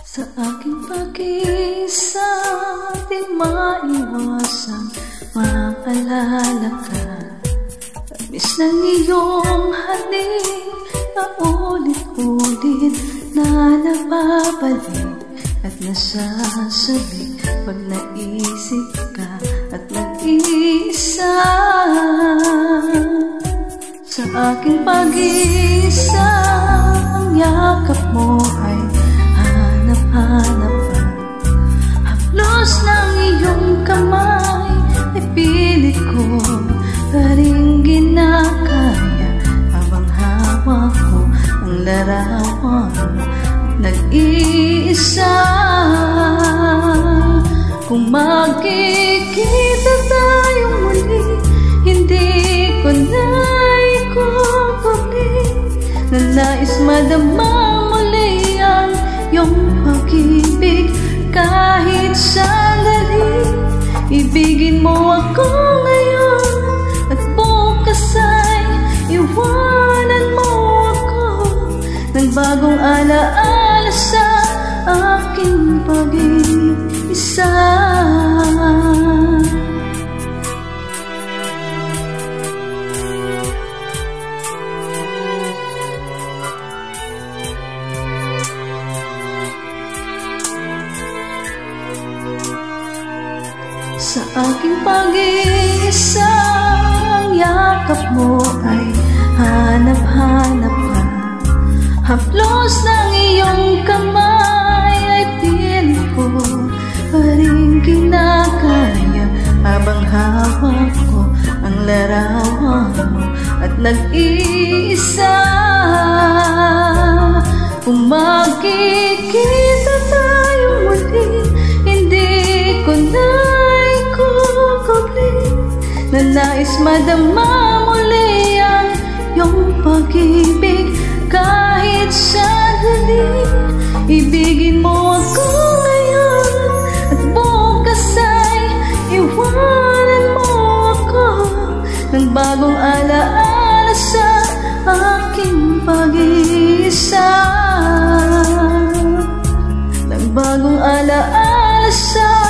Sa aking pag-iisa, di maiwasang maalala ka. Tamis ng iyong halik na ulit-ulit na napapalik at nasasabi pag naisip ka at nag-iisa. Sa aking pag-iisa, ang yakap mo ay hanap-hanap pa. Haplos ng iyong kamay ay pilit ko pa rin ginakaya, habang hawak ko ang larawan mo nag-iisa. Kung magkikita tayong muli, hindi ko na ikukuli na nais madama muli ang iyong pag-ibig. Kahit sandali, ibigin mo ako ngayon, at bukas ay iwanan mo ako ng bagong alaala sa aking pag-iisa. Sa aking pag-iisa, ang yakap mo ay hanap-hanap pa. Haplos ng iyong kamay ay pilit ko pa rin kinakaya, habang hawak ko ang larawan mo at nag-iisa. Kung magkikita tayo muli, hindi ko na na nais madama muli ang iyong pag-ibig. Kahit sandali, ibigin mo ako ngayon, at bukas ay iwanan mo ako ng bagong alaala sa aking pag-iisa. Ng bagong alaala sa